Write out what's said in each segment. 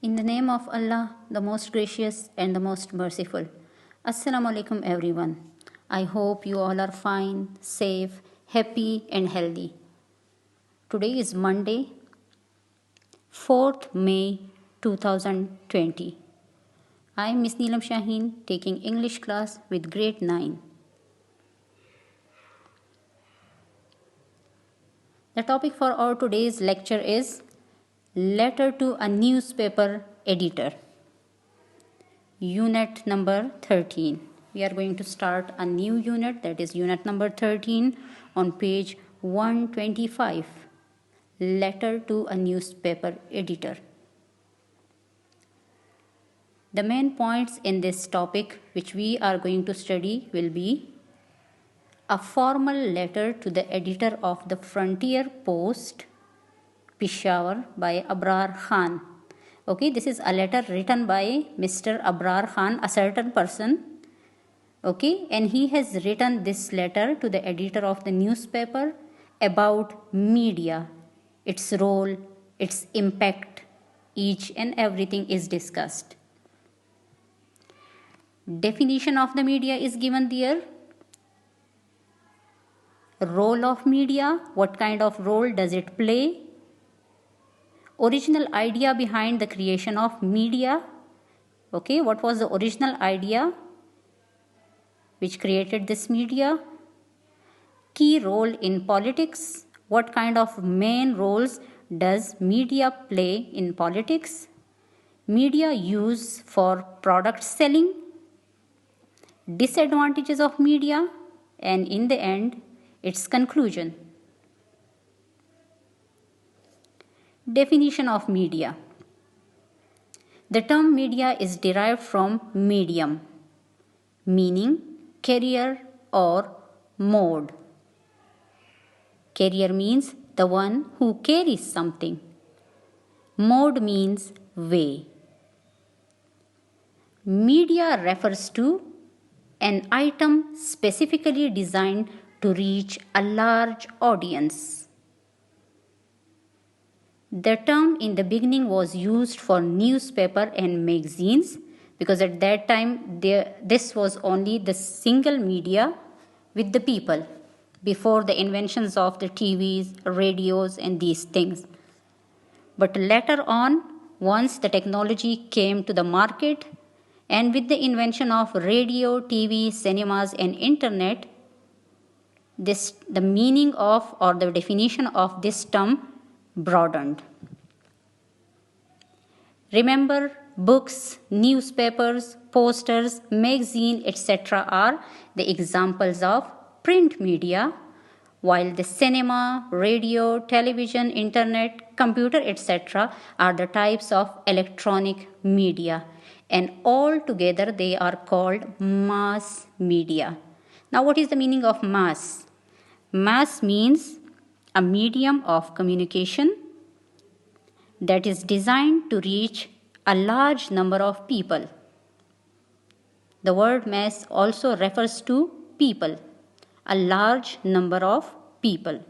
In the name of Allah, the most gracious and the most merciful. Assalamu alaikum everyone. I hope you all are fine, safe, happy and healthy. Today is Monday, 4th May 2020. I am Miss Neelam Shaheen taking English class with grade 9. The topic for our today's lecture is Letter to a Newspaper Editor. Unit number 13. We are going to start a new unit, that is unit number 13 on page 125. Letter to a Newspaper Editor. The main points in this topic which we are going to study will be a formal letter to the editor of the Frontier Post, Peshawar by Abrar Khan. Okay, this is a letter written by Mr. Abrar Khan, a certain person. Okay, and he has written this letter to the editor of the newspaper about media, its role, its impact, each and everything is discussed. Definition of the media is given there. Role of media, what kind of role does it play? Original idea behind the creation of media. Okay, what was the original idea which created this media? Key role in politics. What kind of main roles does media play in politics? Media use for product selling. Disadvantages of media, and in the end, its conclusion. Definition of media. The term media is derived from medium, meaning carrier or mode. Carrier means the one who carries something. Mode means way. Media refers to an item specifically designed to reach a large audience. The term in the beginning was used for newspaper and magazines because at that time this was only the single media with the people before the inventions of the TVs, radios and these things. But later on, once the technology came to the market and with the invention of radio, TV, cinemas and internet, the meaning of or the definition of this term broadened. Remember, books, newspapers, posters, magazine, etc. are the examples of print media, while the cinema, radio, television, internet, computer, etc. are the types of electronic media, and all together they are called mass media. Now, what is the meaning of mass? Mass means a medium of communication that is designed to reach a large number of people. The word mass also refers to people, a large number of people.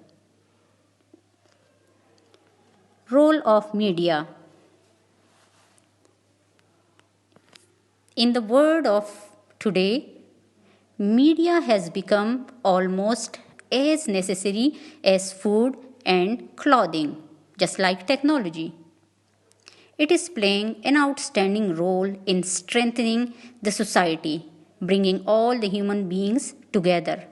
Role of media. In the world of today, media has become almost as necessary as food and clothing, just like technology. It is playing an outstanding role in strengthening the society, bringing all the human beings together.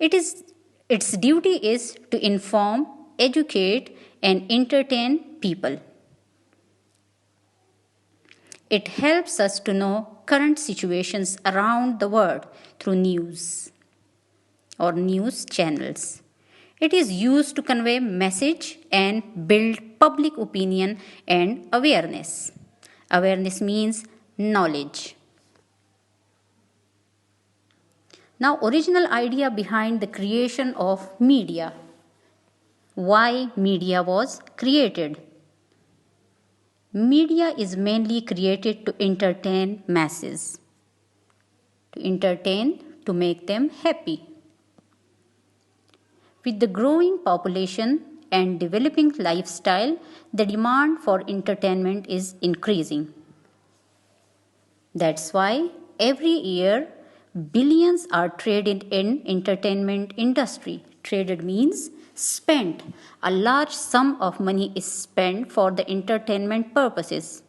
Its duty is to inform, educate, and entertain people. It helps us to know current situations around the world through news or news channels. It is used to convey message and build public opinion and awareness. Awareness means knowledge. Now, original idea behind the creation of media. Why media was created? Media is mainly created to entertain masses. To make them happy. With the growing population and developing lifestyle, the demand for entertainment is increasing. That's why every year billions are traded in entertainment industry. Traded means spent. A large sum of money is spent for the entertainment purposes.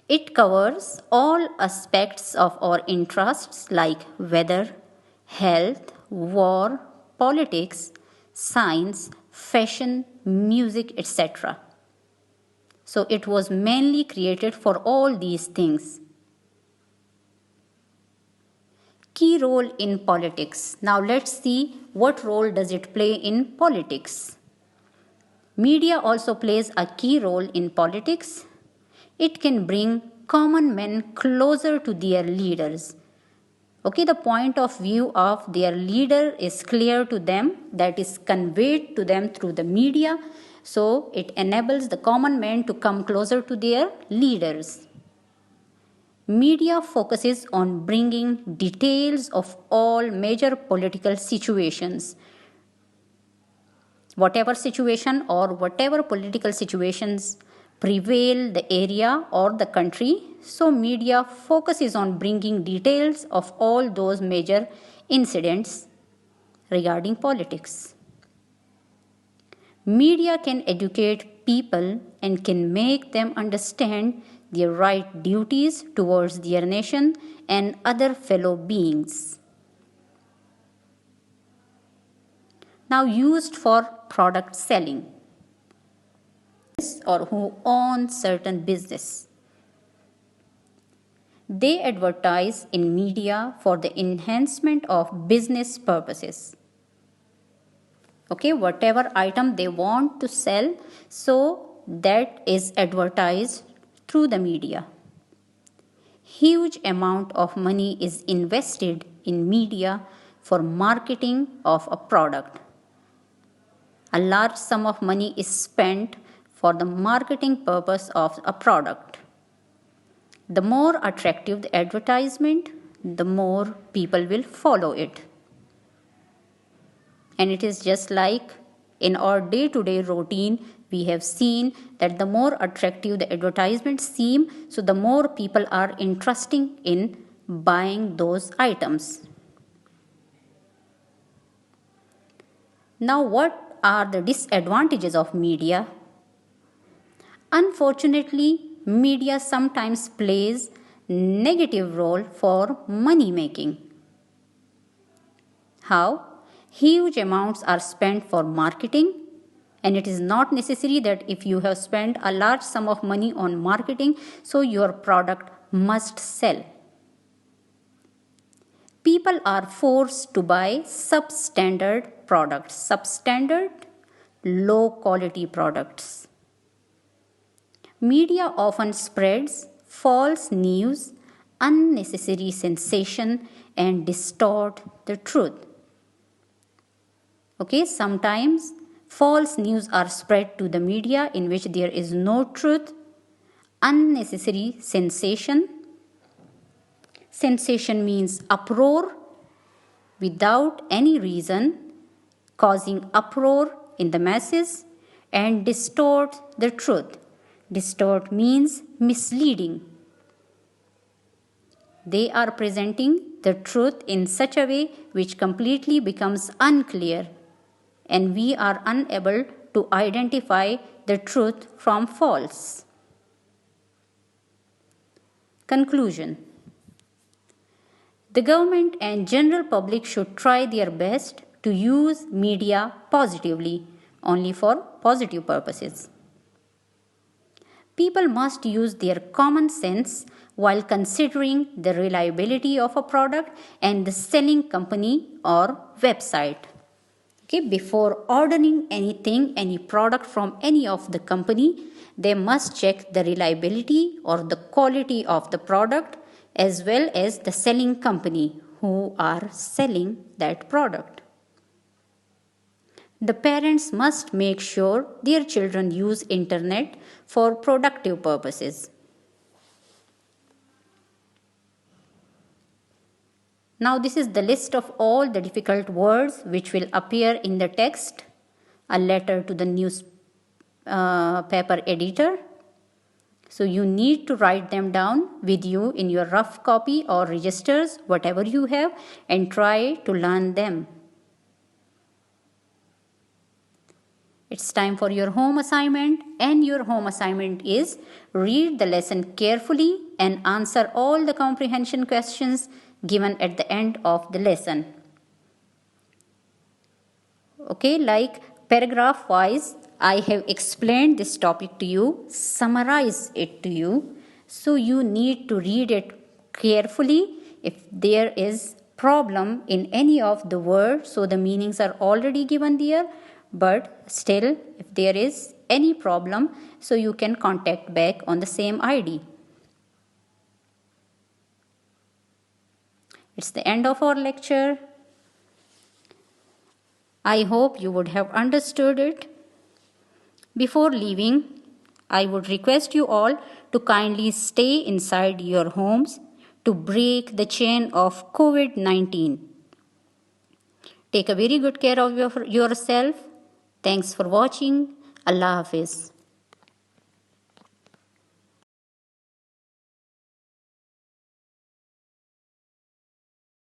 It covers all aspects of our interests like weather, health, war, politics, science, fashion, music, etc. So it was mainly created for all these things. Key role in politics. Now let's see what role does it play in politics. Media also plays a key role in politics. It can bring common men closer to their leaders. Okay, the point of view of their leader is clear to them, that is conveyed to them through the media. So it enables the common man to come closer to their leaders. Media focuses on bringing details of all major political situations. Whatever situation or whatever political situations prevail the area or the country, so media focuses on bringing details of all those major incidents regarding politics. Media can educate people and can make them understand their right duties towards their nation and other fellow beings. Now used for product selling or who own certain business. They advertise in media for the enhancement of business purposes. Okay, whatever item they want to sell, so that is advertised through the media. Huge amount of money is invested in media for marketing of a product. A large sum of money is spent for the marketing purpose of a product. The more attractive the advertisement, the more people will follow it. And it is just like in our day-to-day routine, we have seen that the more attractive the advertisements seem, so the more people are interested in buying those items. Now, what are the disadvantages of media? Unfortunately, media sometimes plays negative role for money making. How? Huge amounts are spent for marketing, and it is not necessary that if you have spent a large sum of money on marketing, so your product must sell. People are forced to buy substandard products, substandard, low quality products. Media often spreads false news, unnecessary sensation, and distort the truth. Okay, sometimes false news are spread to the media in which there is no truth, unnecessary sensation. Sensation means uproar without any reason, causing uproar in the masses, and distort the truth. Distort means misleading. They are presenting the truth in such a way which completely becomes unclear, and we are unable to identify the truth from false. Conclusion. The government and general public should try their best to use media positively, only for positive purposes. People must use their common sense while considering the reliability of a product and the selling company or website. Okay, before ordering anything, any product from any of the company, they must check the reliability or the quality of the product as well as the selling company who are selling that product. The parents must make sure their children use internet for productive purposes. Now this is the list of all the difficult words which will appear in the text. a letter to the newspaper editor. So you need to write them down with you in your rough copy or registers, whatever you have, and try to learn them. It's time for your home assignment, and your home assignment is read the lesson carefully and answer all the comprehension questions given at the end of the lesson. Okay, like paragraph wise, I have explained this topic to you, summarize it to you. So you need to read it carefully. If there is problem in any of the words, so the meanings are already given there, but still if there is any problem, so you can contact back on the same ID. It's the end of our lecture. I hope you would have understood it. Before leaving, I would request you all to kindly stay inside your homes to break the chain of COVID-19. Take a very good care of yourself. Thanks for watching. Allah Hafiz.